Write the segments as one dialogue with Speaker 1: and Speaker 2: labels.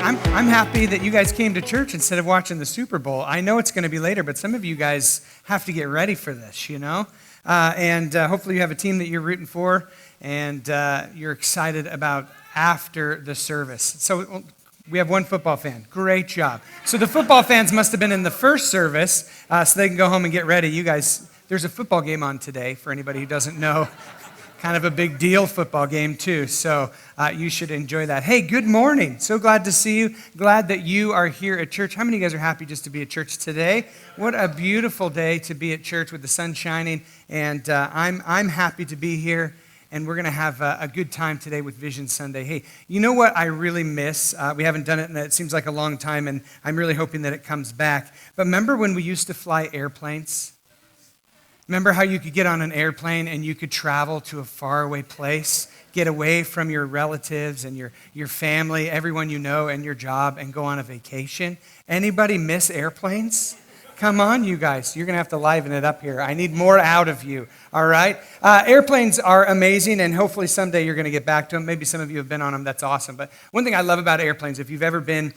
Speaker 1: I'm happy that you guys came to church instead of watching the Super Bowl. I know it's going to be later, but some of you guys have to get ready for this, you know? And hopefully you have a team that you're rooting for and you're excited about after the service. So we have one football fan. Great job. So the football fans must have been in the first service so they can go home and get ready. You guys, there's a football game on today for anybody who doesn't know. Kind of a big deal football game too, so you should enjoy that. Hey, good morning. So glad to see you. Glad that you are here at church. How many of you guys are happy just to be at church today? What a beautiful day to be at church with the sun shining, and I'm happy to be here, and we're going to have a good time today with Vision Sunday. Hey, you know what I really miss? We haven't done it, and it seems like a long time, and I'm really hoping that it comes back. But remember when we used to fly airplanes? Remember how you could get on an airplane and you could travel to a faraway place, get away from your relatives and your family, everyone you know, and your job, and go on a vacation? Anybody miss airplanes? Come on, you guys. You're going to have to liven it up here. I need more out of you, all right? Airplanes are amazing, and hopefully someday you're going to get back to them. Maybe some of you have been on them. That's awesome. But one thing I love about airplanes, if you've ever been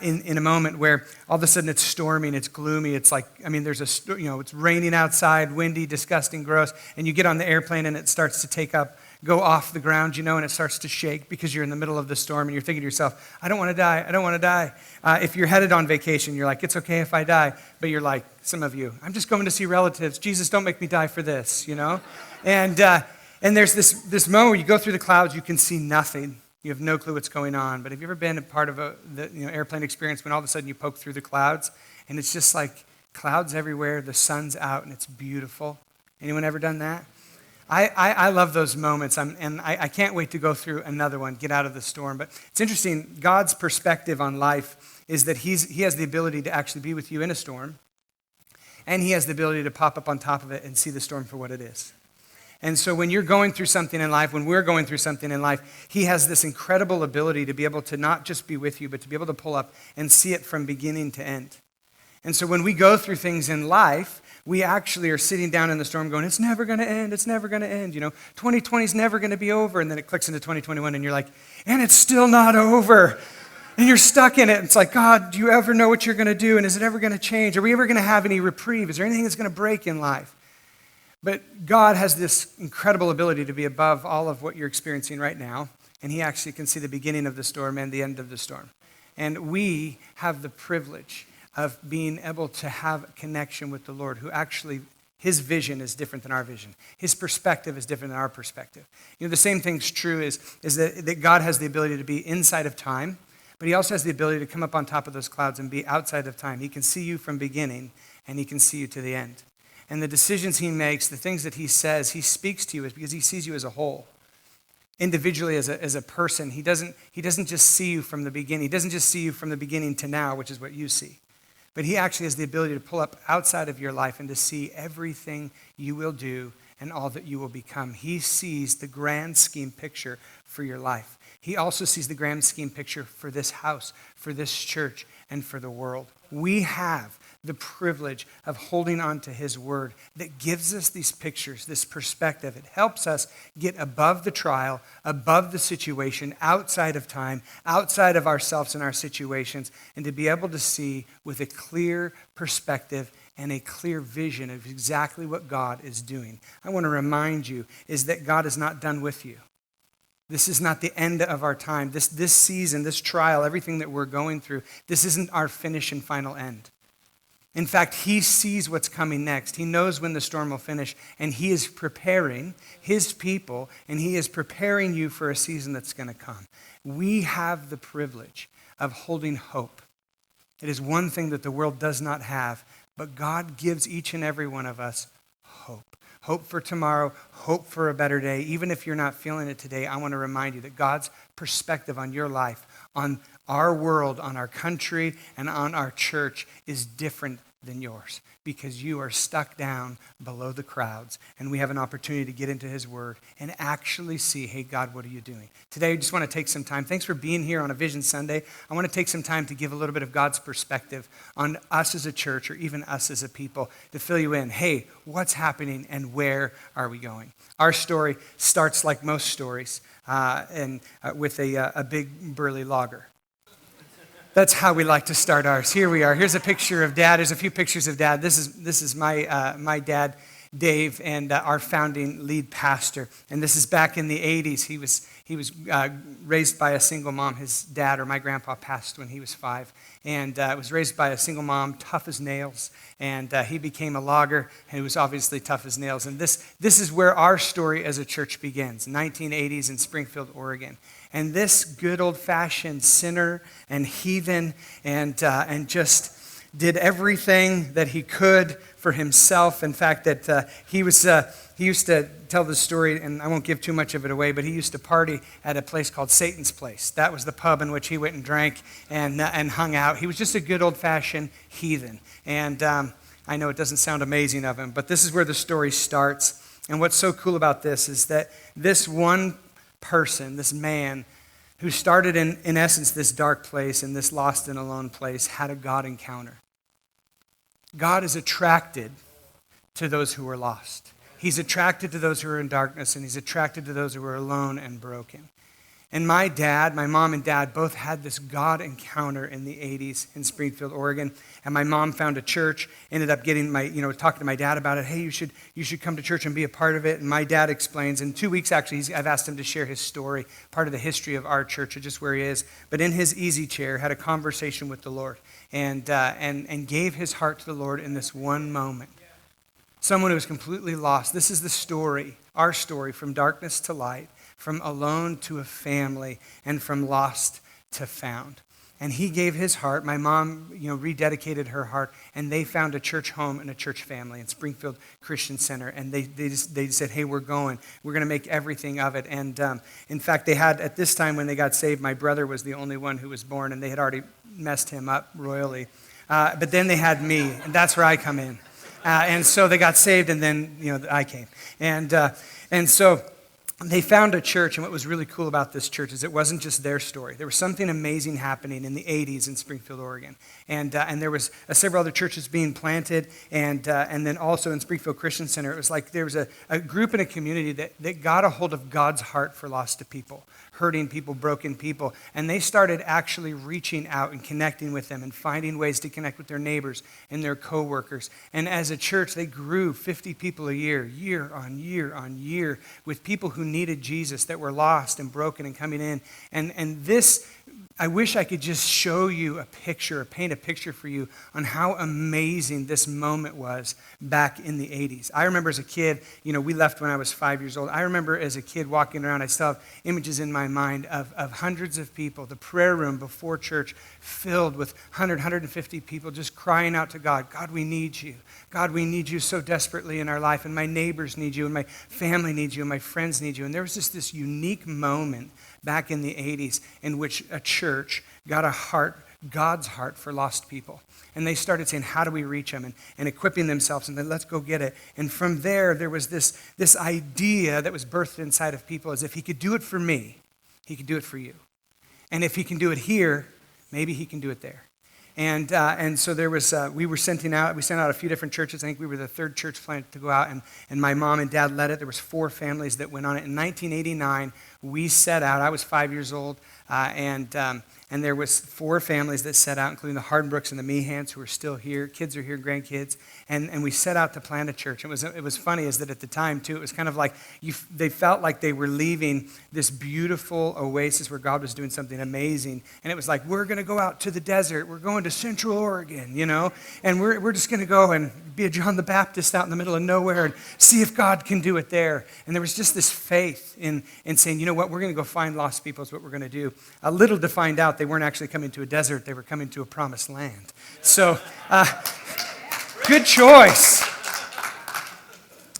Speaker 1: in a moment where all of a sudden it's storming, it's gloomy, it's like, there's it's raining outside, windy, disgusting, gross, and you get on the airplane and it starts to go off the ground, and it starts to shake because you're in the middle of the storm and you're thinking to yourself, I don't want to die, I don't want to die. If you're headed on vacation, you're like, it's okay if I die. But you're like, some of you, I'm just going to see relatives. Jesus, don't make me die for this, And there's this moment where you go through the clouds, you can see nothing. You have no clue what's going on. But have you ever been a part of the airplane experience when all of a sudden you poke through the clouds and it's just like clouds everywhere, the sun's out, and it's beautiful? Anyone ever done that? I love those moments, and I can't wait to go through another one, get out of the storm. But it's interesting, God's perspective on life is that he has the ability to actually be with you in a storm, and he has the ability to pop up on top of it and see the storm for what it is. And so when you're going through something in life, when we're going through something in life, he has this incredible ability to be able to not just be with you, but to be able to pull up and see it from beginning to end. And so when we go through things in life, we actually are sitting down in the storm going, it's never going to end, it's never going to end. 2020 is never going to be over. And then it clicks into 2021 and you're like, and it's still not over. And you're stuck in it. It's like, God, do you ever know what you're going to do? And is it ever going to change? Are we ever going to have any reprieve? Is there anything that's going to break in life? But God has this incredible ability to be above all of what you're experiencing right now. And he actually can see the beginning of the storm and the end of the storm. And we have the privilege of being able to have a connection with the Lord, who actually, his vision is different than our vision. His perspective is different than our perspective. The same thing's true is that God has the ability to be inside of time, but he also has the ability to come up on top of those clouds and be outside of time. He can see you from beginning, and he can see you to the end. And the decisions he makes, the things that he says, he speaks to you is because he sees you as a whole. Individually as a person, he doesn't just see you from the beginning. He doesn't just see you from the beginning to now, which is what you see. But he actually has the ability to pull up outside of your life and to see everything you will do and all that you will become. He sees the grand scheme picture for your life. He also sees the grand scheme picture for this house, for this church, and for the world. We have the privilege of holding on to his word that gives us these pictures, this perspective. It helps us get above the trial, above the situation, outside of time, outside of ourselves and our situations, and to be able to see with a clear perspective and a clear vision of exactly what God is doing. I want to remind you is that God is not done with you. This is not the end of our time. This season, this trial, everything that we're going through, this isn't our finish and final end. In fact, he sees what's coming next. He knows when the storm will finish, and he is preparing his people, and he is preparing you for a season that's going to come. We have the privilege of holding hope. It is one thing that the world does not have, but God gives each and every one of us hope. Hope for tomorrow, hope for a better day. Even if you're not feeling it today, I want to remind you that God's perspective on your life, on our world, on our country, and on our church is different than yours because you are stuck down below the crowds, and we have an opportunity to get into his word and actually see, hey, God, what are you doing? Today, I just want to take some time. Thanks for being here on a Vision Sunday. I want to take some time to give a little bit of God's perspective on us as a church or even us as a people to fill you in. Hey, what's happening and where are we going? Our story starts like most stories with a big burly logger. That's how we like to start ours. Here we are. Here's a picture of Dad. There's a few pictures of Dad. This is my dad, Dave, and our founding lead pastor. And this is back in the 80s. He was raised by a single mom. His dad, or my grandpa, passed when he was 5. And was raised by a single mom, tough as nails. And he became a logger, and he was obviously tough as nails. And this is where our story as a church begins, 1980s in Springfield, Oregon. And this good old-fashioned sinner and heathen and just did everything that he could for himself. In fact, that he used to tell the story, and I won't give too much of it away, but he used to party at a place called Satan's Place. That was the pub in which he went and drank and hung out. He was just a good old-fashioned heathen. And I know it doesn't sound amazing of him, but this is where the story starts. And what's so cool about this is that this one person, this man who started in essence this dark place and this lost and alone place, had a God encounter. God is attracted to those who are lost. He's attracted to those who are in darkness, and he's attracted to those who are alone and broken. And my mom and dad both had this God encounter in the 80s in Springfield, Oregon. And my mom found a church, ended up getting talking to my dad about it. Hey, you should come to church and be a part of it. And my dad explains, in 2 weeks actually, I've asked him to share his story, part of the history of our church, or just where he is. But in his easy chair, had a conversation with the Lord and gave his heart to the Lord in this one moment. Someone who was completely lost. This is the story, our story, from darkness to light, from alone to a family, and from lost to found. And he gave his heart. My mom, rededicated her heart, and they found a church home and a church family in Springfield Christian Center. And they said, hey, we're going to make everything of it. And in fact, they had, at this time when they got saved, my brother was the only one who was born, and they had already messed him up royally. But then they had me, and that's where I come in. And so they got saved, and then, I came. And so they found a church, and what was really cool about this church is it wasn't just their story. There was something amazing happening in the 80s in Springfield, Oregon. And there was several other churches being planted, and then also in Springfield Christian Center, it was like there was a group and a community that got a hold of God's heart for lost people, hurting people, broken people. And they started actually reaching out and connecting with them and finding ways to connect with their neighbors and their coworkers. And as a church, they grew 50 people a year, year on year on year, with people who needed Jesus, that were lost and broken and coming in. And this, I wish I could just show you a picture, or paint a picture for you on how amazing this moment was back in the 80s. I remember as a kid, we left when I was 5 years old. I remember as a kid walking around, I still have images in my mind of hundreds of people, the prayer room before church filled with 150 people just crying out to God, God, we need you. God, we need you so desperately in our life, and my neighbors need you, and my family needs you, and my friends need you. And there was just this unique moment back in the 80s in which a church got a heart, God's heart for lost people. And they started saying, how do we reach them? And equipping themselves, and then let's go get it. And from there was this idea that was birthed inside of people, as if he could do it for me, he could do it for you. And if he can do it here, maybe he can do it there. And so there was, we sent out a few different churches. I think we were the third church plant to go out, and my mom and dad led it. There was 4 families that went on it. In 1989, we set out. I was 5 years old, and there was 4 families that set out, including the Hardenbrooks and the Mehans, who are still here. Kids are here, grandkids. And we set out to plant a church. It was funny is that at the time, too, it was kind of like they felt like they were leaving this beautiful oasis where God was doing something amazing. And it was like, we're going to go out to the desert. We're going to Central Oregon, and we're just going to go and be a John the Baptist out in the middle of nowhere and see if God can do it there. And there was just this faith in saying, you know what, we're going to go find lost people is what we're going to do. A little to find out they weren't actually coming to a desert, they were coming to a promised land. So, good choice.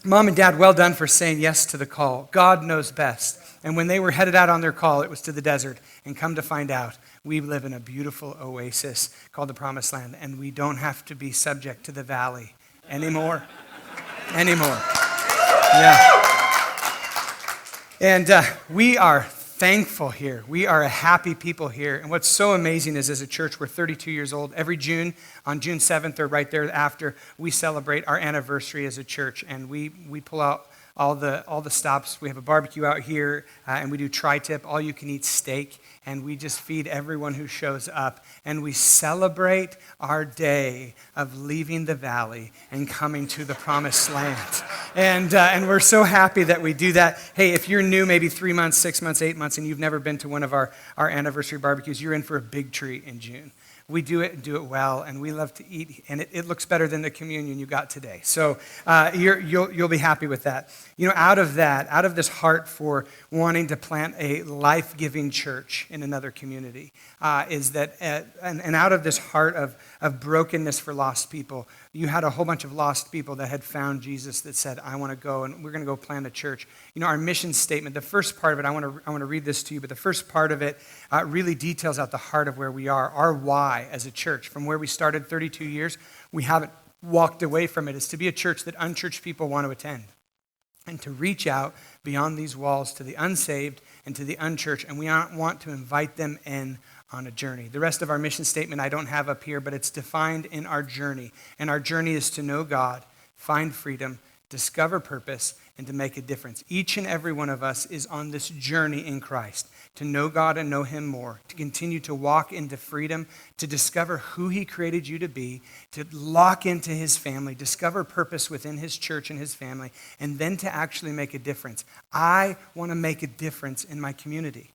Speaker 1: Mom and Dad, well done for saying yes to the call. God knows best. And when they were headed out on their call, it was to the desert. And come to find out, we live in a beautiful oasis called the Promised Land, and we don't have to be subject to the valley anymore. Yeah. And we are thankful here. We are a happy people here. And what's so amazing is, as a church, we're 32 years old. Every June, on June 7th or right there after, we celebrate our anniversary as a church. And we pull out all the stops. We have a barbecue out here, and we do tri-tip, all you can eat steak, and we just feed everyone who shows up, and we celebrate our day of leaving the valley and coming to the promised land. And we're so happy that we do that. Hey, if you're new, maybe 3 months, 6 months, 8 months, and you've never been to one of our anniversary barbecues, you're in for a big treat in June. We do it and do it well, and we love to eat, and it looks better than the communion you got today. So you'll be happy with that. You know, out of this heart for wanting to plant a life-giving church in another community, and out of this heart of brokenness for lost people, you had a whole bunch of lost people that had found Jesus that said, I want to go, and we're going to go plant a church. You know, our mission statement, the first part of it, I want to read this to you, but the first part of it really details out the heart of where we are, our why as a church. From where we started 32 years, we haven't walked away from it. It's to be a church that unchurched people want to attend and to reach out beyond these walls to the unsaved and to the unchurched, and we want to invite them in on a journey. The rest of our mission statement I don't have up here, but it's defined in our journey. And our journey is to know God, find freedom, discover purpose, and to make a difference. Each and every one of us is on this journey in Christ to know God and know Him more, to continue to walk into freedom, to discover who He created you to be, to lock into His family, discover purpose within His church and His family, and then to actually make a difference. I want to make a difference in my community.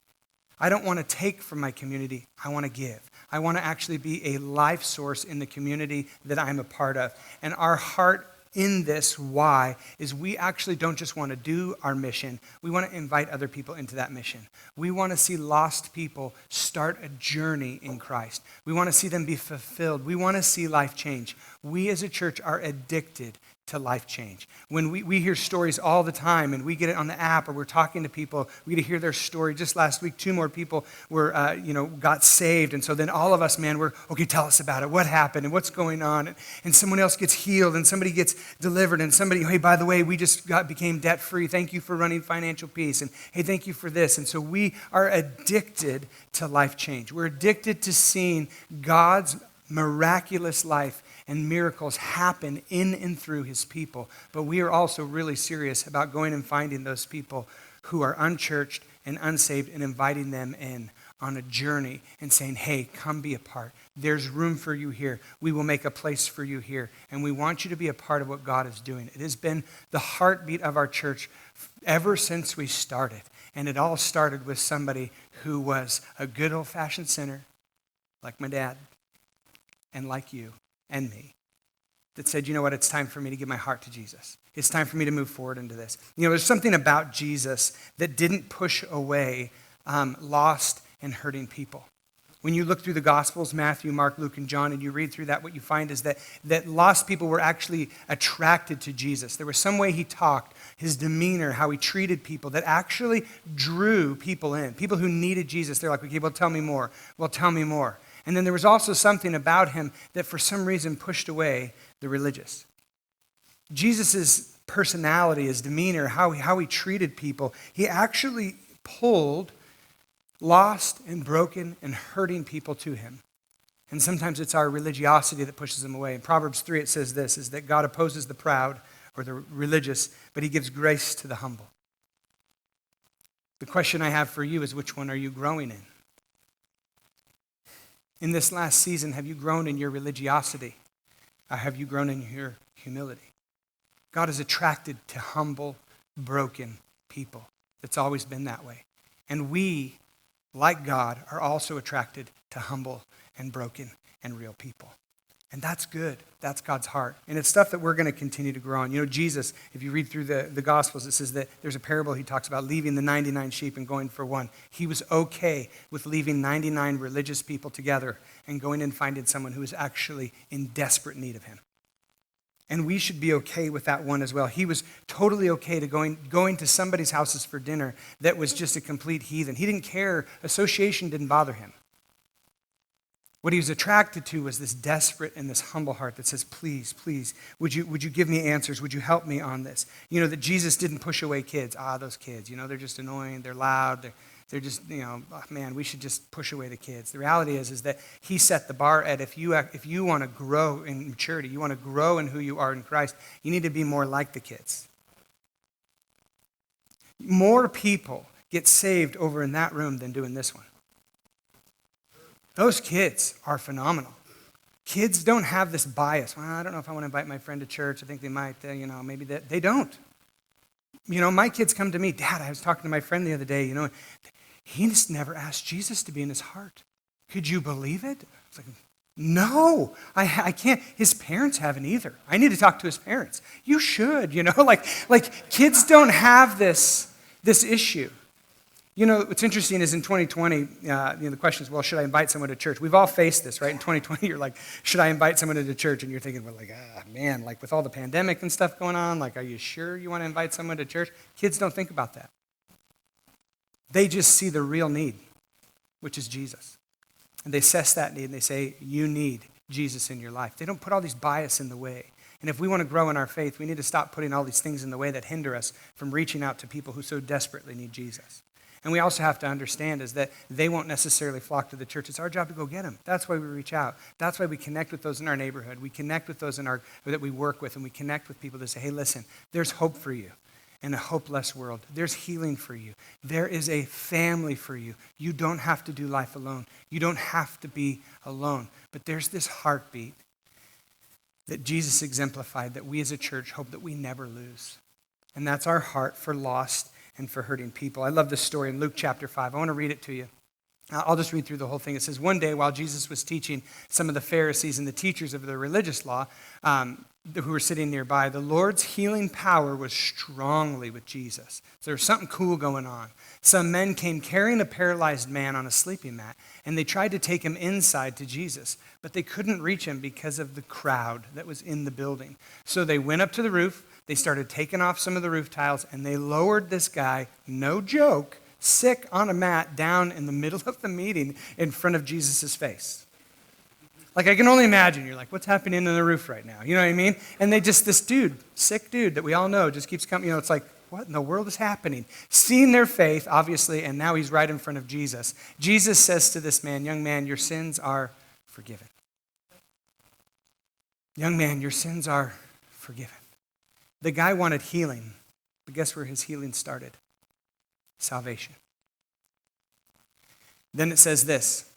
Speaker 1: I don't want to take from my community. I want to give. I want to actually be a life source in the community that I'm a part of. And our heart in this why is we actually don't just want to do our mission. We want to invite other people into that mission. We want to see lost people start a journey in Christ. We want to see them be fulfilled. We want to see life change. We as a church are addicted to life change. When we hear stories all the time, and we get it on the app, or we're talking to people, we get to hear their story. Just last week, 2 more people were, got saved, and so then all of us, we're, okay, tell us about it. What happened, and what's going on? And someone else gets healed, and somebody gets delivered, and somebody, hey, by the way, we just became debt-free. Thank you for running Financial Peace, and hey, thank you for this. And so we are addicted to life change. We're addicted to seeing God's miraculous life and miracles happen in and through His people. But we are also really serious about going and finding those people who are unchurched and unsaved and inviting them in on a journey and saying, hey, come be a part. There's room for you here. We will make a place for you here. And we want you to be a part of what God is doing. It has been the heartbeat of our church ever since we started. And it all started with somebody who was a good old-fashioned sinner, like my dad, and like you and me, that said, you know what, it's time for me to give my heart to Jesus. It's time for me to move forward into this. You know, there's something about Jesus that didn't push away lost and hurting people. When you look through the Gospels, Matthew, Mark, Luke, and John, and you read through that, what you find is that lost people were actually attracted to Jesus. There was some way He talked, His demeanor, how He treated people, that actually drew people in. People who needed Jesus, they're like, okay, well, tell me more. Well, tell me more. And then there was also something about Him that for some reason pushed away the religious. Jesus' personality, His demeanor, how He treated people, He actually pulled lost and broken and hurting people to Him. And sometimes it's our religiosity that pushes them away. In Proverbs 3 it says this, is that God opposes the proud or the religious, but He gives grace to the humble. The question I have for you is, which one are you growing in? In this last season, have you grown in your religiosity? Or have you grown in your humility? God is attracted to humble, broken people. It's always been that way. And we, like God, are also attracted to humble and broken and real people. And that's good. That's God's heart. And it's stuff that we're going to continue to grow on. You know, Jesus, if you read through the Gospels, it says that there's a parable He talks about leaving the 99 sheep and going for one. He was okay with leaving 99 religious people together and going and finding someone who was actually in desperate need of Him. And we should be okay with that one as well. He was totally okay to going to somebody's houses for dinner that was just a complete heathen. He didn't care. Association didn't bother Him. What He was attracted to was this desperate and this humble heart that says, please, please, would you give me answers? Would you help me on this? You know, that Jesus didn't push away kids. Those kids, you know, they're just annoying. They're loud. They're just, we should just push away the kids. The reality is that He set the bar at if you want to grow in maturity, you want to grow in who you are in Christ, you need to be more like the kids. More people get saved over in that room than do in this one. Those kids are phenomenal. Kids don't have this bias. Well, I don't know if I want to invite my friend to church. I think they might, maybe they don't. My kids come to me, Dad, I was talking to my friend the other day, he just never asked Jesus to be in his heart. Could you believe it? I was like, no, I can't. His parents haven't either. I need to talk to his parents. You should, like kids don't have this issue. What's interesting is in 2020, the question is, well, should I invite someone to church? We've all faced this, right? In 2020, you're like, should I invite someone to church? And you're thinking, well, man, like with all the pandemic and stuff going on, like, are you sure you want to invite someone to church? Kids don't think about that. They just see the real need, which is Jesus. And they assess that need and they say, you need Jesus in your life. They don't put all these bias in the way. And if we want to grow in our faith, we need to stop putting all these things in the way that hinder us from reaching out to people who so desperately need Jesus. And we also have to understand is that they won't necessarily flock to the church. It's our job to go get them. That's why we reach out. That's why we connect with those in our neighborhood. We connect with those that we work with, and we connect with people to say, hey, listen, there's hope for you in a hopeless world. There's healing for you. There is a family for you. You don't have to do life alone. You don't have to be alone. But there's this heartbeat that Jesus exemplified that we as a church hope that we never lose. And that's our heart for lost and for hurting people. I love this story in Luke chapter 5. I want to read it to you. I'll just read through the whole thing. It says, one day while Jesus was teaching some of the Pharisees and the teachers of the religious law who were sitting nearby, the Lord's healing power was strongly with Jesus. So there was something cool going on. Some men came carrying a paralyzed man on a sleeping mat, and they tried to take him inside to Jesus, but they couldn't reach him because of the crowd that was in the building. So they went up to the roof. They started taking off some of the roof tiles, and they lowered this guy, no joke, sick on a mat down in the middle of the meeting in front of Jesus' face. Like, I can only imagine. You're like, what's happening in the roof right now? You know what I mean? And this dude, sick dude that we all know, just keeps coming. It's like, what in the world is happening? Seeing their faith, obviously, and now he's right in front of Jesus. Jesus says to this man, young man, your sins are forgiven. Young man, your sins are forgiven. The guy wanted healing, but guess where his healing started? Salvation. Then it says this.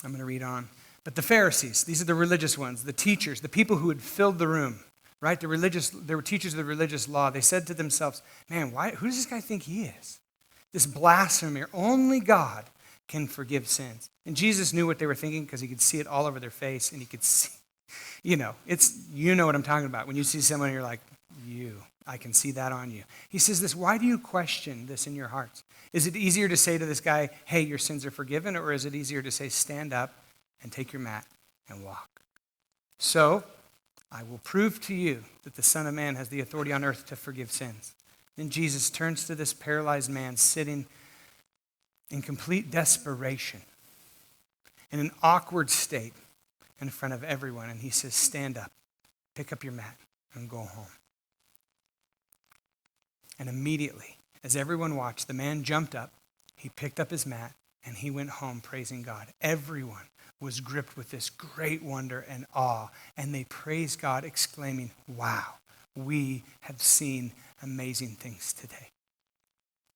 Speaker 1: I'm going to read on. But the Pharisees, these are the religious ones, the teachers, the people who had filled the room, right? They were teachers of the religious law. They said to themselves, man, who does this guy think he is? This blasphemer. Only God can forgive sins. And Jesus knew what they were thinking because he could see it all over their face, and he could see, you know what I'm talking about. When you see someone, you're like, I can see that on you. He says this, why do you question this in your hearts? Is it easier to say to this guy, hey, your sins are forgiven, or is it easier to say, stand up and take your mat and walk? So, I will prove to you that the Son of Man has the authority on earth to forgive sins. Then Jesus turns to this paralyzed man sitting in complete desperation, in an awkward state in front of everyone, and he says, stand up, pick up your mat, and go home. And immediately, as everyone watched, the man jumped up, he picked up his mat, and he went home praising God. Everyone was gripped with this great wonder and awe, and they praised God, exclaiming, wow, we have seen amazing things today.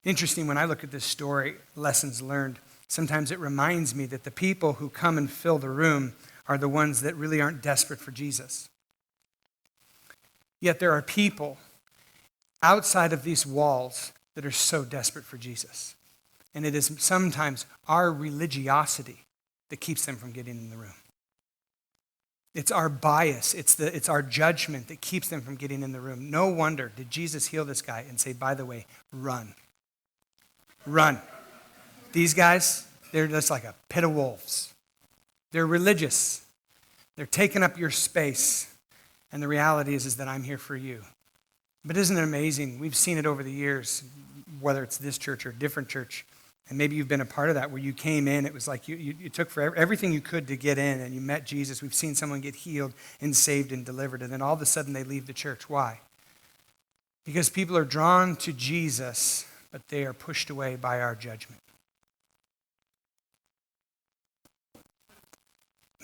Speaker 1: Interesting, when I look at this story, lessons learned, sometimes it reminds me that the people who come and fill the room are the ones that really aren't desperate for Jesus. Yet there are people outside of these walls that are so desperate for Jesus. And it is sometimes our religiosity that keeps them from getting in the room. It's our bias, it's our judgment that keeps them from getting in the room. No wonder did Jesus heal this guy and say, by the way, run. Run. These guys, they're just like a pit of wolves. They're religious. They're taking up your space. And the reality is that I'm here for you. But isn't it amazing? We've seen it over the years, whether it's this church or a different church. And maybe you've been a part of that where you came in, it was like you took for everything you could to get in, and you met Jesus. We've seen someone get healed and saved and delivered, and then all of a sudden they leave the church. Why? Because people are drawn to Jesus, but they are pushed away by our judgment.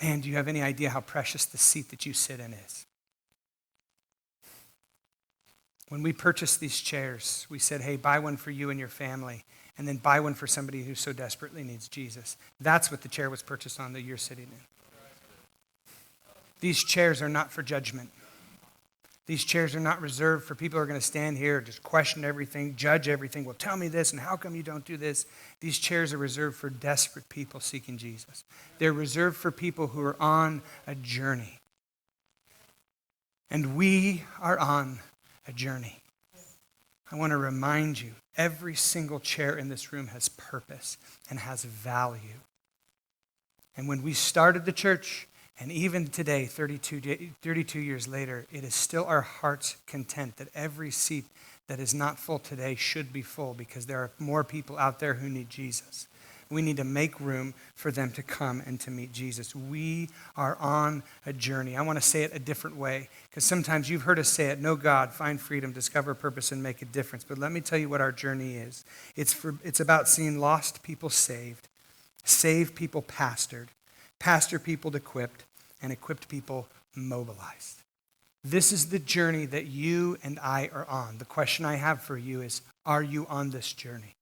Speaker 1: Man, do you have any idea how precious the seat that you sit in is? When we purchased these chairs, we said, hey, buy one for you and your family, and then buy one for somebody who so desperately needs Jesus. That's what the chair was purchased on that you're sitting in. These chairs are not for judgment. These chairs are not reserved for people who are going to stand here, just question everything, judge everything. Well, tell me this, and how come you don't do this? These chairs are reserved for desperate people seeking Jesus. They're reserved for people who are on a journey. And we are on a journey. I want to remind you, every single chair in this room has purpose and has value. And when we started the church, and even today, 32 years later, it is still our heart's content that every seat that is not full today should be full, because there are more people out there who need Jesus. We need to make room for them to come and to meet Jesus. We are on a journey. I want to say it a different way, because sometimes you've heard us say it: know God, find freedom, discover purpose, and make a difference. But let me tell you what our journey is. It's about seeing lost people saved, saved people pastored, pastor people equipped, and equipped people mobilized. This is the journey that you and I are on. The question I have for you is, are you on this journey?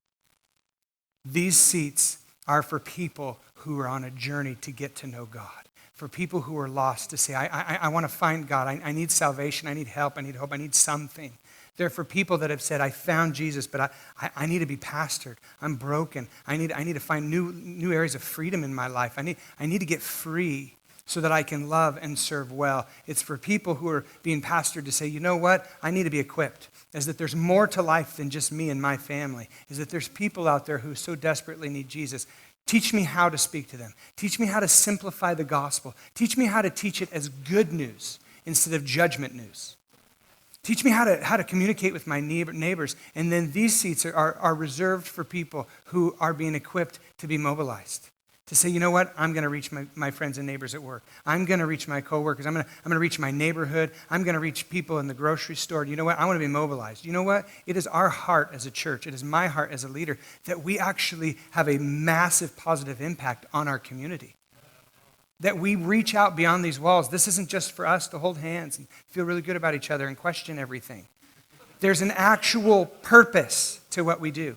Speaker 1: These seats are for people who are on a journey to get to know God. For people who are lost, to say, I want to find God. I need salvation. I need help. I need hope. I need something. They're for people that have said, I found Jesus, but I need to be pastored. I'm broken. I need to find new areas of freedom in my life. I need to get free so that I can love and serve well. It's for people who are being pastored to say, you know what? I need to be equipped. Is that there's more to life than just me and my family. Is that there's people out there who so desperately need Jesus. Teach me how to speak to them. Teach me how to simplify the gospel. Teach me how to teach it as good news instead of judgment news. Teach me how to communicate with my neighbors. And then these seats are reserved for people who are being equipped to be mobilized. To say, you know what, I'm going to reach my friends and neighbors at work. I'm going to reach my coworkers. I'm going to reach my neighborhood. I'm going to reach people in the grocery store. You know what, I want to be mobilized. You know what, it is our heart as a church, it is my heart as a leader, that we actually have a massive positive impact on our community. That we reach out beyond these walls. This isn't just for us to hold hands and feel really good about each other and question everything. There's an actual purpose to what we do.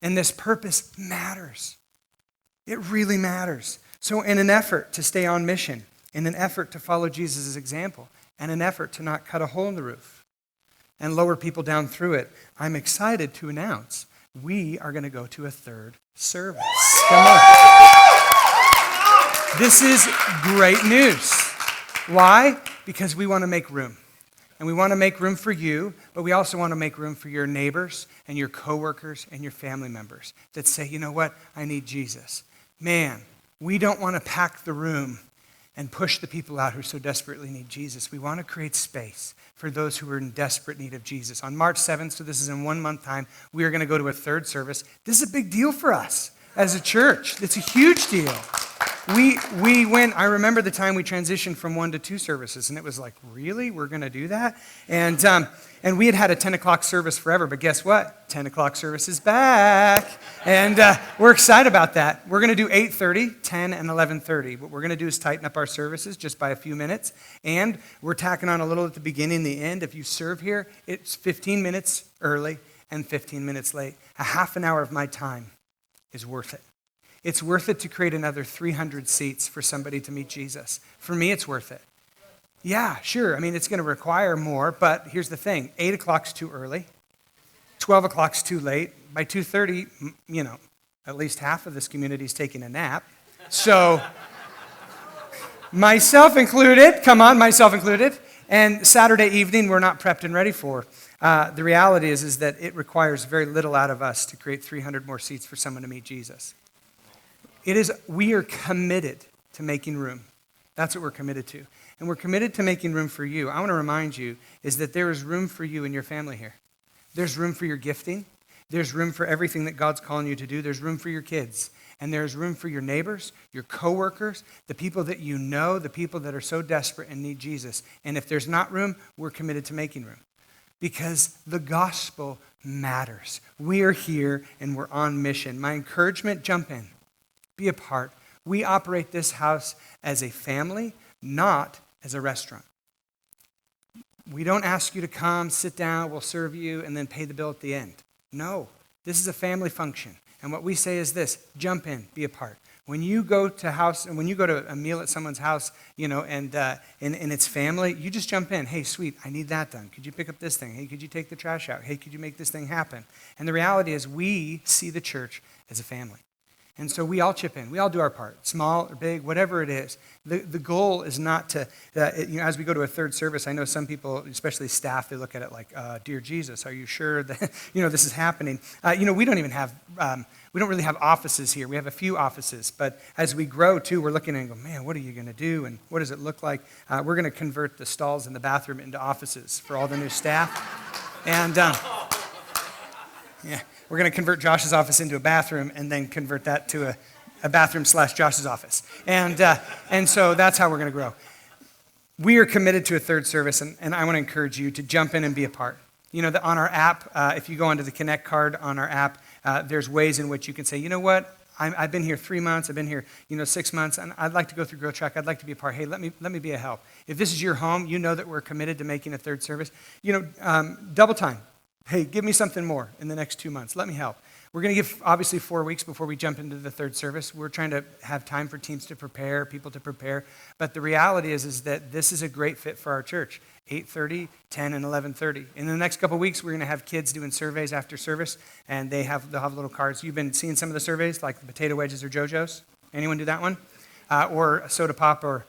Speaker 1: And this purpose matters. It really matters. So in an effort to stay on mission, in an effort to follow Jesus' example, and an effort to not cut a hole in the roof and lower people down through it, I'm excited to announce we are going to go to a third service. Come on. This is great news. Why? Because we want to make room. And we want to make room for you, but we also want to make room for your neighbors and your coworkers and your family members that say, you know what, I need Jesus. Man, we don't want to pack the room and push the people out who so desperately need Jesus. We want to create space for those who are in desperate need of Jesus. On March 7th, so this is in 1 month time, we are going to go to a third service. This is a big deal for us as a church. It's a huge deal. We went, I remember the time we transitioned from 1 to 2 services, and it was like, really? We're going to do that? And we had a 10 o'clock service forever, but guess what? 10 o'clock service is back. And we're excited about that. We're going to do 8:30, 10, and 11:30. What we're going to do is tighten up our services just by a few minutes. And we're tacking on a little at the beginning, the end. If you serve here, it's 15 minutes early and 15 minutes late. A half an hour of my time is worth it. It's worth it to create another 300 seats for somebody to meet Jesus. For me, it's worth it. Yeah, sure. I mean, it's going to require more, but here's the thing. 8 o'clock's too early. 12 o'clock's too late. By 2:30, at least half of this community is taking a nap. So, myself included. And Saturday evening, we're not prepped and ready for. The reality is that it requires very little out of us to create 300 more seats for someone to meet Jesus. We are committed to making room. That's what we're committed to. And we're committed to making room for you. I want to remind you is that there is room for you and your family here. There's room for your gifting. There's room for everything that God's calling you to do. There's room for your kids. And there's room for your neighbors, your coworkers, the people that you know, the people that are so desperate and need Jesus. And if there's not room, we're committed to making room. Because the gospel matters. We are here and we're on mission. My encouragement, jump in. Be a part. We operate this house as a family, not as a restaurant. We don't ask you to come, sit down, we'll serve you, and then pay the bill at the end. No, this is a family function. And what we say is this: jump in, be a part. When you go to a meal at someone's house, and it's family, you just jump in. Hey, sweet, I need that done. Could you pick up this thing? Hey, could you take the trash out? Hey, could you make this thing happen? And the reality is we see the church as a family. And so we all chip in. We all do our part, small or big, whatever it is. The goal is not to, as we go to a third service, I know some people, especially staff, they look at it like, dear Jesus, are you sure that, this is happening? We don't really have offices here. We have a few offices. But as we grow, too, we're looking and go, man, what are you going to do? And what does it look like? We're going to convert the stalls in the bathroom into offices for all the new staff. And, we're going to convert Josh's office into a bathroom and then convert that to a bathroom / Josh's office. And so that's how we're going to grow. We are committed to a third service, and I want to encourage you to jump in and be a part. On our app, if you go onto the Connect card on our app, there's ways in which you can say, you know what, I've been here 3 months, I've been here 6 months, and I'd like to go through Grow Track, I'd like to be a part. Hey, let me be a help. If this is your home, you know that we're committed to making a third service. Double time. Hey, give me something more in the next 2 months. Let me help. We're going to give, obviously, 4 weeks before we jump into the third service. We're trying to have time for teams to prepare, people to prepare. But the reality is that this is a great fit for our church. 8:30, 10, and 11:30. In the next couple of weeks, we're going to have kids doing surveys after service, and they'll have little cards. You've been seeing some of the surveys, like the potato wedges or JoJo's. Anyone do that one? Or soda pop or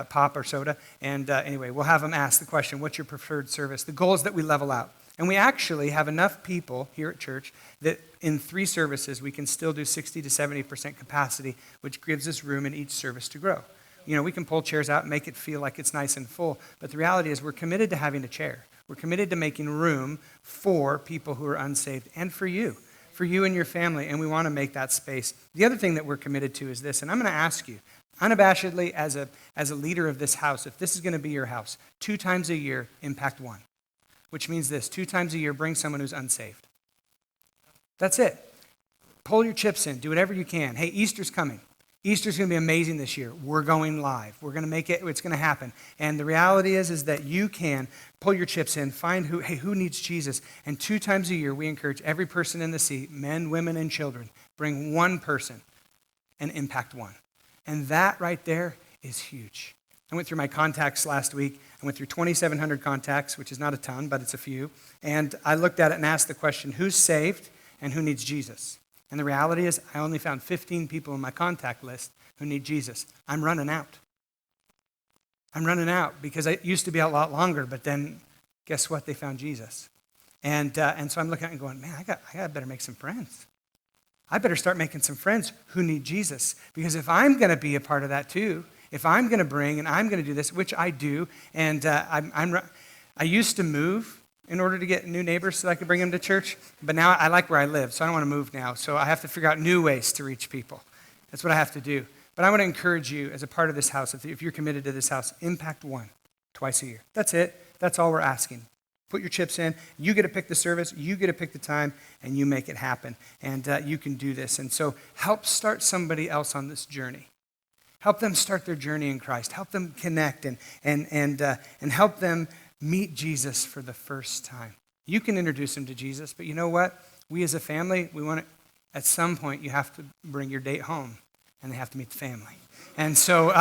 Speaker 1: pop or soda. And anyway, we'll have them ask the question, what's your preferred service? The goal is that we level out. And we actually have enough people here at church that in 3 services, we can still do 60 to 70% capacity, which gives us room in each service to grow. We can pull chairs out and make it feel like it's nice and full. But the reality is we're committed to having a chair. We're committed to making room for people who are unsaved and for you and your family. And we want to make that space. The other thing that we're committed to is this, and I'm going to ask you, unabashedly as a leader of this house, if this is going to be your house, 2 times a year, impact 1. Which means this: 2 times a year, bring someone who's unsaved. That's it. Pull your chips in. Do whatever you can. Hey, Easter's coming. Easter's going to be amazing this year. We're going live. We're going to make it. It's going to happen. And the reality is that you can pull your chips in, find who needs Jesus. And 2 times a year, we encourage every person in the seat, men, women, and children, bring 1 person and impact 1. And that right there is huge. I went through my contacts last week. I went through 2,700 contacts, which is not a ton, but it's a few. And I looked at it and asked the question, who's saved and who needs Jesus? And the reality is I only found 15 people in my contact list who need Jesus. I'm running out. Because it used to be a lot longer, but then guess what? They found Jesus. And so I'm looking at it and going, man, I better make some friends. I better start making some friends who need Jesus. Because if I'm going to be a part of that too, if I'm going to bring and I'm going to do this, which I do, and I used to move in order to get new neighbors so I could bring them to church, but now I like where I live, so I don't want to move now. So I have to figure out new ways to reach people. That's what I have to do. But I want to encourage you as a part of this house, if you're committed to this house, impact 1 twice a year. That's it. That's all we're asking. Put your chips in. You get to pick the service. You get to pick the time, and you make it happen. And you can do this. And so help start somebody else on this journey. Help them start their journey in Christ. Help them connect and help them meet Jesus for the first time. You can introduce them to Jesus, but you know what? We as a family, at some point, you have to bring your date home, and they have to meet the family. And so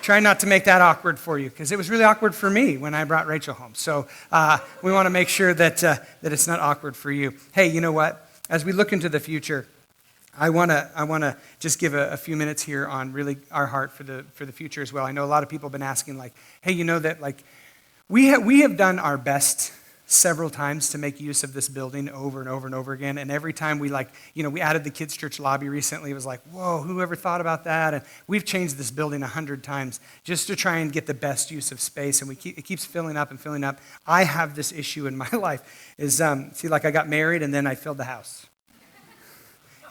Speaker 1: try not to make that awkward for you, because it was really awkward for me when I brought Rachel home. So we want to make sure that it's not awkward for you. Hey, you know what? As we look into the future, I want to just give a few minutes here on really our heart for the future as well. I know a lot of people have been asking, like, hey, you know that we have done our best several times to make use of this building over and over and over again. And every time we added the kids' church lobby recently, it was like, whoa, who ever thought about that? And we've changed this building 100 times just to try and get the best use of space. And it keeps filling up and filling up. I have this issue in my life is, I got married and then I filled the house.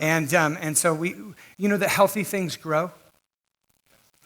Speaker 1: And so that healthy things grow.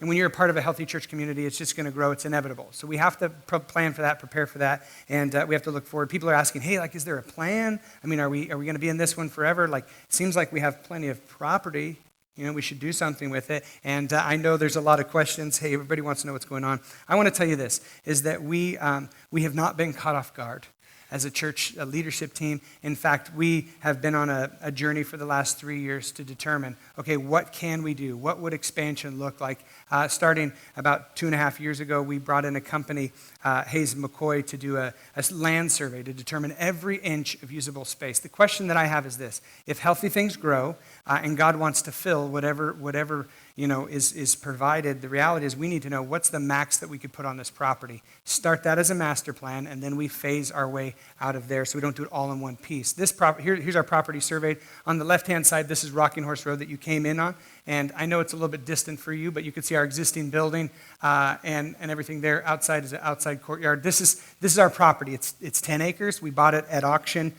Speaker 1: And when you're a part of a healthy church community, it's just going to grow. It's inevitable. So we have to plan for that, prepare for that, and we have to look forward. People are asking, hey, is there a plan? I mean, are we going to be in this one forever? It seems like we have plenty of property. We should do something with it. And I know there's a lot of questions. Hey, everybody wants to know what's going on. I want to tell you this, is that we have not been caught off guard as a church leadership team. In fact, we have been on a journey for the last 3 years to determine, okay, what can we do? What would expansion look like? Starting about 2.5 years ago, we brought in a company, Hayes McCoy, to do a land survey to determine every inch of usable space. The question that I have is this: if healthy things grow and God wants to fill whatever is provided, the reality is we need to know what's the max that we could put on this property. Start that as a master plan, and then we phase our way out of there so we don't do it all in one piece. Here's our property surveyed. On the left-hand side, this is Rocking Horse Road that you came in on, and I know it's a little bit distant for you, but you can see our existing building and everything there. Outside is an outside courtyard. This is our property. It's 10 acres. We bought it at auction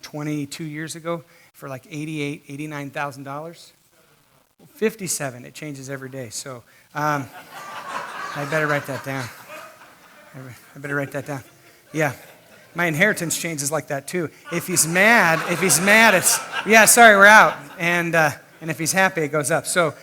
Speaker 1: 22 years ago for like $89,000. 57. It changes every day. So I better write that down. Yeah. My inheritance changes like that too. If he's mad, it's, yeah, sorry, we're out. And if he's happy, it goes up. So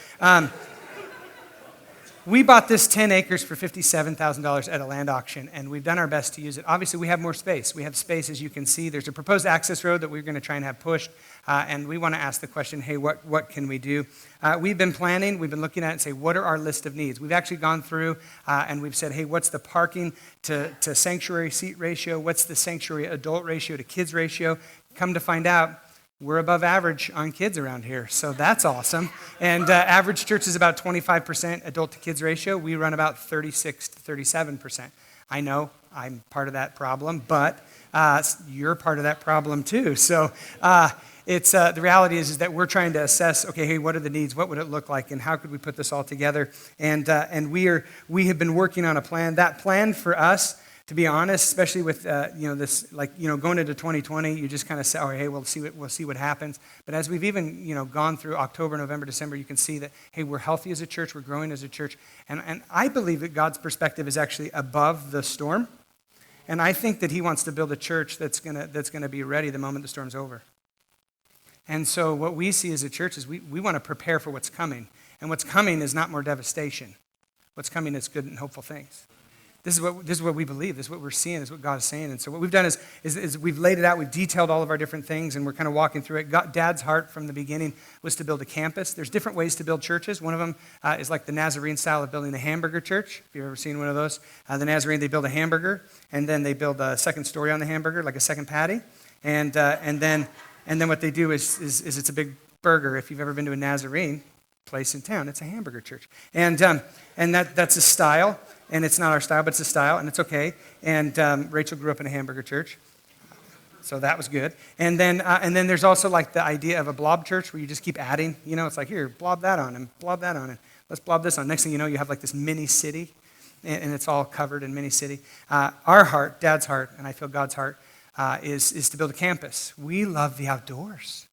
Speaker 1: we bought this 10 acres for $57,000 at a land auction, and we've done our best to use it. Obviously, we have more space. We have space, as you can see. There's a proposed access road that we're going to try and have pushed, and we want to ask the question, hey, what can we do? We've been planning. We've been looking at it and say, what are our list of needs? We've actually gone through, and we've said, hey, what's the parking to sanctuary seat ratio? What's the sanctuary adult ratio to kids ratio? Come to find out, we're above average on kids around here, so that's awesome. And average church is about 25% adult to kids ratio. We run about 36 to 37%. I know I'm part of that problem, but you're part of that problem too. So it's the reality is that we're trying to assess, okay, hey, what are the needs? What would it look like? And how could we put this all together? And we have been working on a plan. That plan for us, to be honest, especially with this, going into 2020, you just kind of say, oh, hey, we'll see what happens. But as we've even gone through October, November, December, you can see that, hey, we're healthy as a church, we're growing as a church, and I believe that God's perspective is actually above the storm, and I think that He wants to build a church that's gonna be ready the moment the storm's over. And so what we see as a church is we want to prepare for what's coming, and what's coming is not more devastation. What's coming is good and hopeful things. This is what we believe. This is what we're seeing. This is what God is saying. And so what we've done is we've laid it out. We've detailed all of our different things, and we're kind of walking through it. Dad's heart from the beginning was to build a campus. There's different ways to build churches. One of them is like the Nazarene style of building a hamburger church. If you've ever seen one of those. The Nazarene, they build a hamburger, and then they build a second story on the hamburger, like a second patty. And then what they do is it's a big burger. If you've ever been to a Nazarene place in town, it's a hamburger church. And that's a style. And it's not our style, but it's a style, and it's okay. And Rachel grew up in a hamburger church, so that was good. And then there's also like the idea of a blob church where you just keep adding. It's like, here, blob that on, and blob that on, and let's blob this on. Next thing you know, you have like this mini city, and it's all covered in mini city. Our heart, Dad's heart, and I feel God's heart, is to build a campus. We love the outdoors.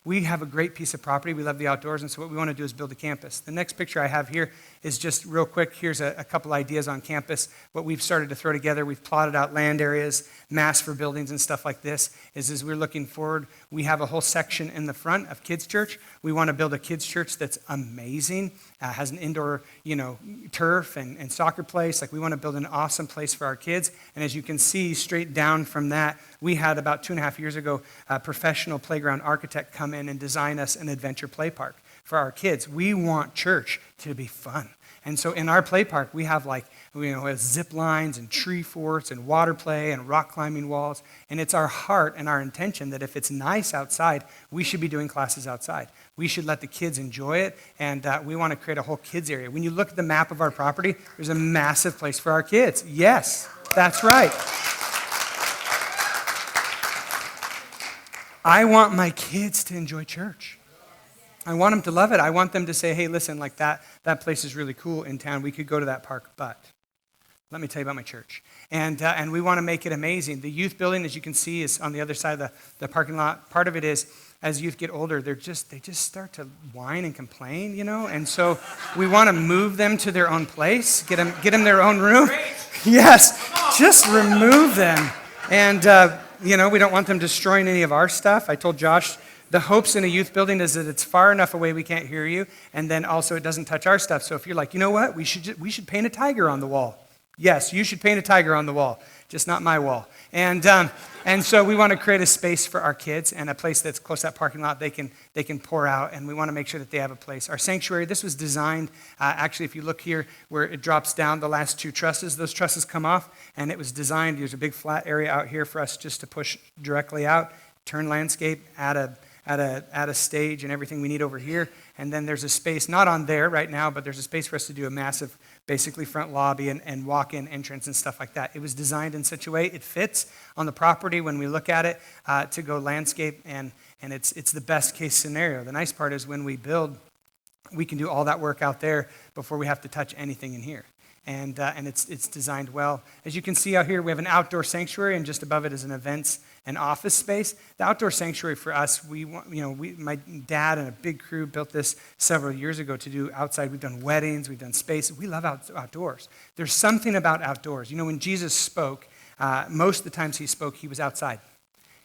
Speaker 1: We have a great piece of property. We love the outdoors, and so what we want to do is build a campus. The next picture I have here is just real quick. Here's a couple ideas on campus. What we've started to throw together, we've plotted out land areas, mass for buildings and stuff like this, is as we're looking forward, we have a whole section in the front of kids' church. We want to build a kids' church that's amazing, has an indoor, turf and soccer place. Like, we want to build an awesome place for our kids. And as you can see, straight down from that, we had about 2.5 years ago a professional playground architect come in and design us an adventure play park for our kids. We want church to be fun. And so in our play park, we have zip lines and tree forts and water play and rock climbing walls. And it's our heart and our intention that if it's nice outside, we should be doing classes outside. We should let the kids enjoy it, and we want to create a whole kids area. When you look at the map of our property, there's a massive place for our kids. Yes, that's right. I want my kids to enjoy church. I want them to love it. I want them to say, hey, listen, like that place is really cool in town. We could go to that park, but let me tell you about my church. And we want to make it amazing. The youth building, as you can see, is on the other side of the parking lot. Part of it is, as youth get older, they just start to whine and complain, And so we want to move them to their own place, get them their own room. Yes, just remove them. And we don't want them destroying any of our stuff. I told Josh The hopes in a youth building is that it's far enough away we can't hear you, and then also it doesn't touch our stuff. So if you're like, you know what, we should paint a tiger on the wall. Yes, you should paint a tiger on the wall, just not my wall. And so we want to create a space for our kids and a place that's close to that parking lot they can pour out, and we want to make sure that they have a place. Our sanctuary, this was designed, actually, if you look here where it drops down the last two trusses, those trusses come off, and it was designed, there's a big flat area out here for us just to push directly out, turn landscape, add a stage and everything we need over here, and then there's a space, not on there right now, but there's a space for us to do a massive, basically front lobby and walk-in entrance and stuff like that. It was designed in such a way it fits on the property when we look at it to go landscape, and it's the best case scenario. The nice part is when we build, we can do all that work out there before we have to touch anything in here. And it's designed well. As you can see out here, we have an outdoor sanctuary, and just above it is an events and office space. The outdoor sanctuary for us, my dad and a big crew built this several years ago to do outside. We've done weddings, we've done spaces. We love outdoors. There's something about outdoors. You know, when Jesus spoke, most of the times he spoke, he was outside.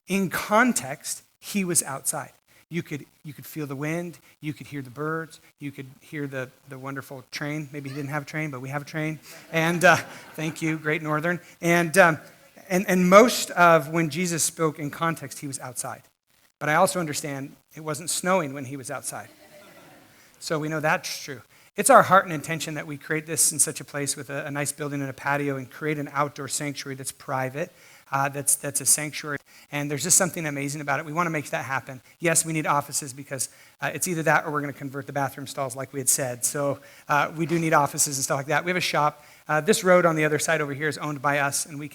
Speaker 1: In context, he was outside. You could feel the wind, you could hear the birds, you could hear the wonderful train. Maybe he didn't have a train, but we have a train. And thank you, Great Northern. And most of when Jesus spoke in context, he was outside. But I also understand it wasn't snowing when he was outside. So we know that's true. It's our heart and intention that we create this in such a place with a nice building and a patio and create an outdoor sanctuary that's private, that's a sanctuary. And there's just something amazing about it. We want to make that happen. Yes, we need offices because it's either that or we're going to convert the bathroom stalls like we had said. So we do need offices and stuff like that. We have a shop. This road on the other side over here is owned by us, and we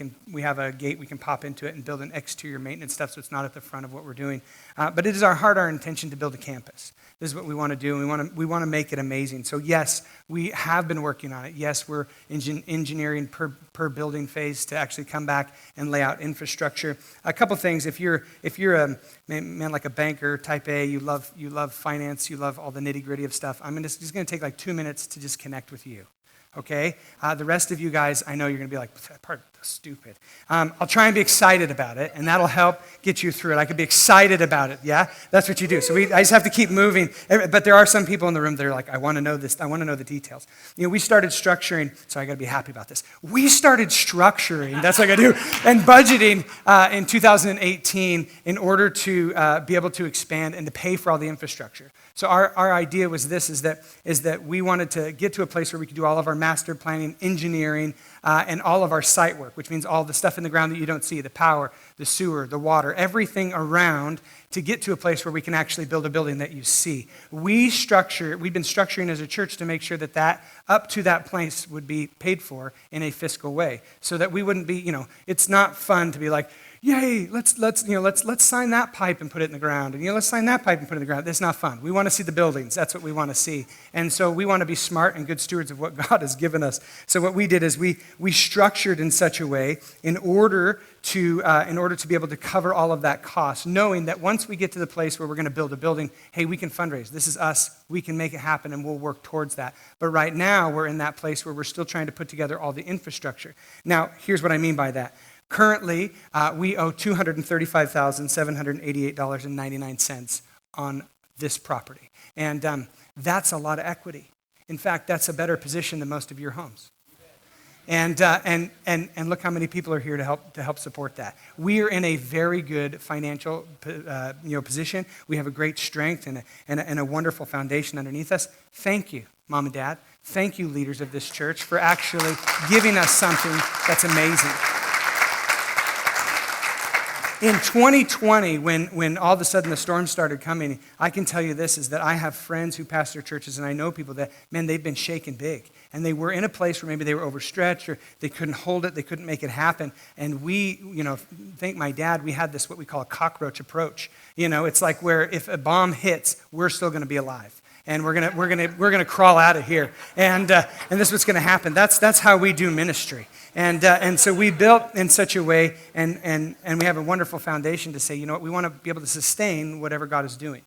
Speaker 1: have a gate. We can pop into it and build an exterior maintenance stuff, so it's not at the front of what we're doing. But it is our heart, our intention to build a campus. This is what we want to do, and we want to make it amazing. So yes, we have been working on it. Yes, we're engineering per building phase to actually come back and lay out infrastructure. A couple things. If you're a man like a banker, type A, you love finance, you love all the nitty gritty of stuff. I'm just going to take like 2 minutes to just connect with you. Okay? The rest of you guys, I know you're going to be like, that part is stupid. I'll try and be excited about it, and that'll help get you through it. I could be excited about it, yeah? That's what you do. So I just have to keep moving. But there are some people in the room that are like, I want to know this. I want to know the details. You know, we started structuring, so I got to be happy about this. We started structuring, that's what I got to do, and budgeting in 2018 in order to be able to expand and to pay for all the infrastructure. So our idea was this, is that we wanted to get to a place where we could do all of our master planning, engineering, and all of our site work, which means all the stuff in the ground that you don't see, the power, the sewer, the water, everything around, to get to a place where we can actually build a building that you see. We've been structuring as a church to make sure that up to that place would be paid for in a fiscal way, so that we wouldn't be, it's not fun to be like, yay, let's sign that pipe and put it in the ground. And let's sign that pipe and put it in the ground. That's not fun. We want to see the buildings. That's what we want to see. And so we want to be smart and good stewards of what God has given us. So what we did is we structured in such a way in order to be able to cover all of that cost, knowing that once we get to the place where we're going to build a building, hey, we can fundraise. This is us. We can make it happen, and we'll work towards that. But right now, we're in that place where we're still trying to put together all the infrastructure. Now, here's what I mean by that. Currently, we owe $235,788.99 on this property. And that's a lot of equity. In fact, that's a better position than most of your homes. And look how many people are here to help support that. We are in a very good financial position. We have a great strength and a wonderful foundation underneath us. Thank you, Mom and Dad. Thank you, leaders of this church, for actually giving us something that's amazing. In 2020, when all of a sudden the storms started coming, I can tell you this, is that I have friends who pastor churches, and I know people that, man, they've been shaken big. And they were in a place where maybe they were overstretched, or they couldn't hold it, they couldn't make it happen. And we, thank my dad, we had this, what we call a cockroach approach. It's like where if a bomb hits, we're still going to be alive. And we're gonna crawl out of here. And this is what's going to happen. That's how we do ministry. And so we built in such a way, and we have a wonderful foundation to say, you know what, we want to be able to sustain whatever God is doing.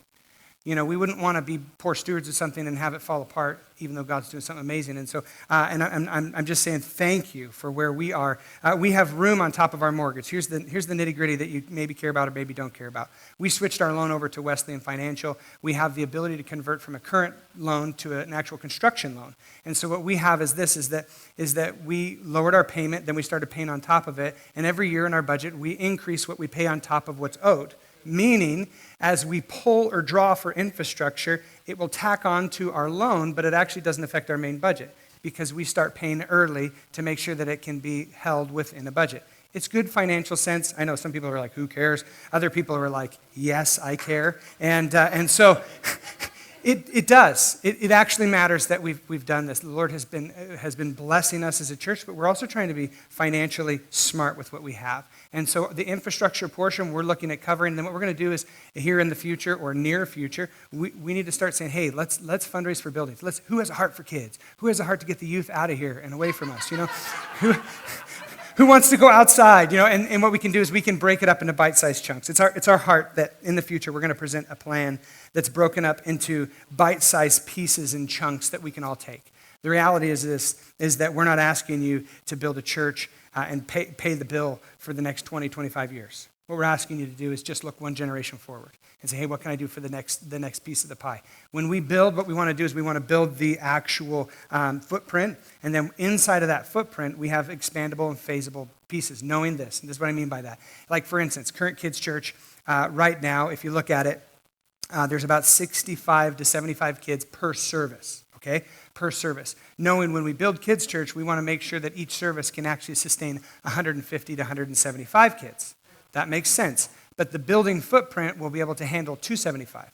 Speaker 1: We wouldn't want to be poor stewards of something and have it fall apart, even though God's doing something amazing. And so, I'm just saying thank you for where we are. We have room on top of our mortgage. Here's the nitty-gritty that you maybe care about or maybe don't care about. We switched our loan over to Wesleyan Financial. We have the ability to convert from a current loan to an actual construction loan. And so what we have is that we lowered our payment, then we started paying on top of it, and every year in our budget, we increase what we pay on top of what's owed. Meaning, as we pull or draw for infrastructure, it will tack on to our loan, but it actually doesn't affect our main budget because we start paying early to make sure that it can be held within a budget. It's good financial sense. I know some people are like, who cares? Other people are like, yes, I care. And so it does. It actually matters that we've done this. The Lord has been blessing us as a church, but we're also trying to be financially smart with what we have. And so the infrastructure portion we're looking at covering. And then what we're going to do is here in the future or near future, we need to start saying, hey, let's fundraise for buildings. Who has a heart for kids? Who has a heart to get the youth out of here and away from us? Who wants to go outside? And what we can do is we can break it up into bite-sized chunks. It's our heart that in the future we're going to present a plan that's broken up into bite-sized pieces and chunks that we can all take. The reality is that we're not asking you to build a church and pay the bill for the next 20, 25 years. What we're asking you to do is just look one generation forward and say, hey, what can I do for the next piece of the pie? When we build, what we want to do is we want to build the actual footprint, and then inside of that footprint, we have expandable and phasable pieces, knowing this. And this is what I mean by that. Like, for instance, Current Kids Church, right now, if you look at it, there's about 65 to 75 kids per service, okay? Per service. Knowing when we build kids church, we want to make sure that each service can actually sustain 150 to 175 kids. That makes sense. But the building footprint will be able to handle 275.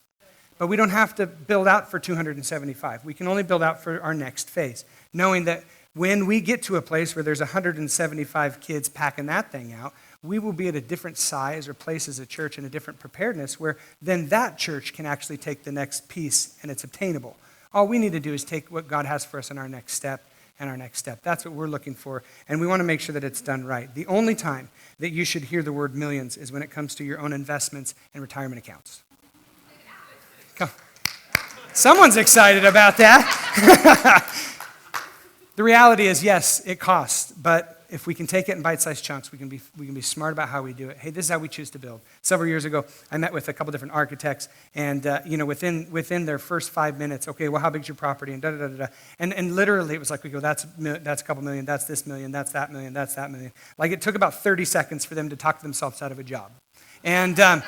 Speaker 1: But we don't have to build out for 275. We can only build out for our next phase. Knowing that when we get to a place where there's 175 kids packing that thing out, we will be at a different size or place as a church and a different preparedness where then that church can actually take the next piece and it's obtainable. All we need to do is take what God has for us in our next step and our next step. That's what we're looking for, and we want to make sure that it's done right. The only time that you should hear the word millions is when it comes to your own investments and retirement accounts. Come. Someone's excited about that. The reality is, yes, it costs, but if we can take it in bite-sized chunks, we can be smart about how we do it. Hey, this is how we choose to build. Several years ago, I met with a couple different architects, and within their first 5 minutes, okay, well, how big's your property, and da-da-da-da-da. And literally, it was like, we go, that's a couple million, that's this million, that's that million, that's that million. Like, it took about 30 seconds for them to talk themselves out of a job. And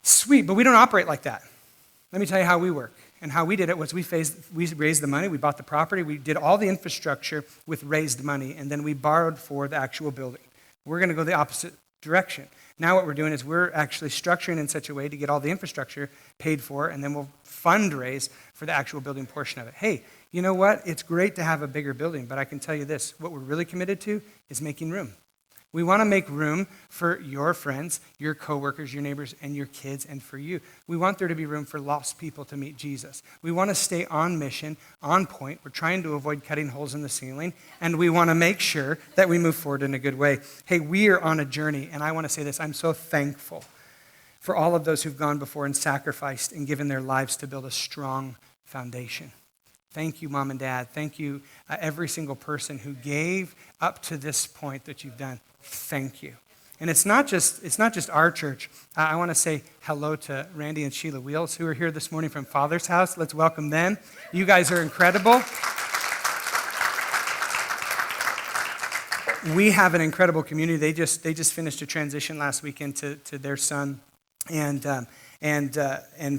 Speaker 1: sweet, but we don't operate like that. Let me tell you how we work. And how we did it was we raised the money, we bought the property, we did all the infrastructure with raised money, and then we borrowed for the actual building. We're going to go the opposite direction. Now what we're doing is we're actually structuring in such a way to get all the infrastructure paid for, and then we'll fundraise for the actual building portion of it. Hey, you know what? It's great to have a bigger building, but I can tell you this, what we're really committed to is making room. We want to make room for your friends, your coworkers, your neighbors, and your kids, and for you. We want there to be room for lost people to meet Jesus. We want to stay on mission, on point. We're trying to avoid cutting holes in the ceiling, and we want to make sure that we move forward in a good way. Hey, we are on a journey, and I want to say this. I'm so thankful for all of those who've gone before and sacrificed and given their lives to build a strong foundation. Thank you, Mom and Dad. Thank you, every single person who gave up to this point that you've done. Thank you. And it's not just our church. I want to say hello to Randy and Sheila Wheels, who are here this morning from Father's House. Let's welcome them. You guys are incredible. We have an incredible community. They just finished a transition last weekend to their son, and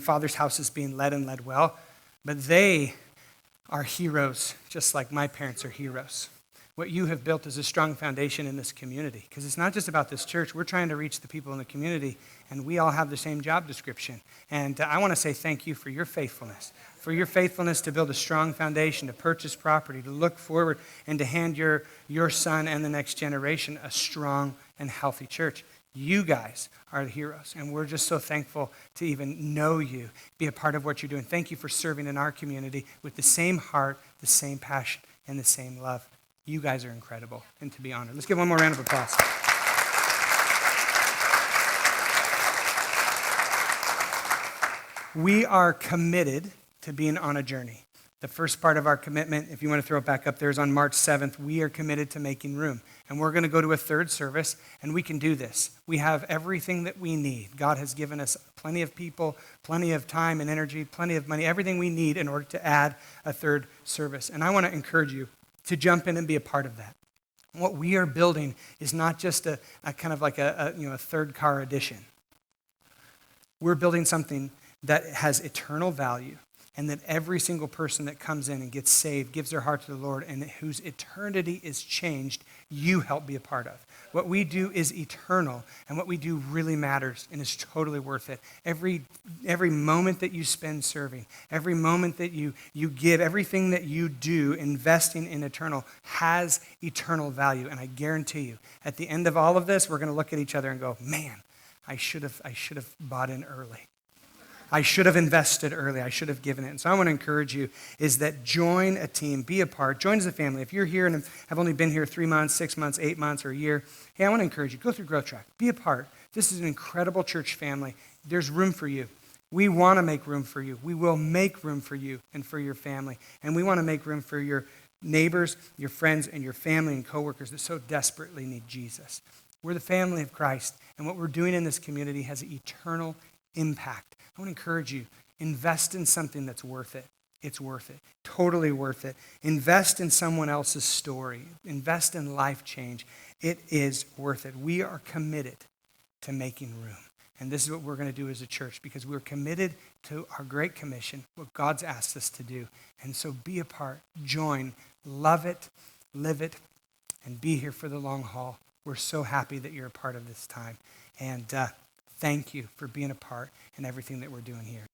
Speaker 1: Father's House is being led well. But they are heroes, just like my parents are heroes. What you have built is a strong foundation in this community, because it's not just about this church. We're trying to reach the people in the community, and we all have the same job description. And I want to say thank you for your faithfulness to build a strong foundation, to purchase property, to look forward, and to hand your son and the next generation a strong and healthy church. You guys are the heroes, and we're just so thankful to even know you, be a part of what you're doing. Thank you for serving in our community with the same heart, the same passion, and the same love. You guys are incredible, and to be honored. Let's give one more round of applause. We are committed to being on a journey. The first part of our commitment, if you want to throw it back up there, is on March 7th. We are committed to making room. And we're going to go to a third service, and we can do this. We have everything that we need. God has given us plenty of people, plenty of time and energy, plenty of money, everything we need in order to add a third service. And I want to encourage you to jump in and be a part of that. What we are building is not just a kind of like a third car edition. We're building something that has eternal value, and that every single person that comes in and gets saved, gives their heart to the Lord, and whose eternity is changed, you help be a part of. What we do is eternal, and what we do really matters and is totally worth it. Every moment that you spend serving, every moment that you give, everything that you do investing in eternal has eternal value. And I guarantee you, at the end of all of this, we're going to look at each other and go, man, I should have bought in early. I should have invested early. I should have given it. And so I want to encourage you is that join a team, be a part, join as a family. If you're here and have only been here 3 months, 6 months, 8 months, or a year, hey, I want to encourage you, go through Growth Track, be a part. This is an incredible church family. There's room for you. We want to make room for you. We will make room for you and for your family. And we want to make room for your neighbors, your friends, and your family and coworkers that so desperately need Jesus. We're the family of Christ, and what we're doing in this community has eternal impact. I want to encourage you, invest in something that's worth it. It's worth it, totally worth it. Invest in someone else's story. Invest in life change. It is worth it. We are committed to making room. And this is what we're going to do as a church because we're committed to our Great Commission, what God's asked us to do. And so be a part, join, love it, live it, and be here for the long haul. We're so happy that you're a part of this time. And thank you for being a part in everything that we're doing here.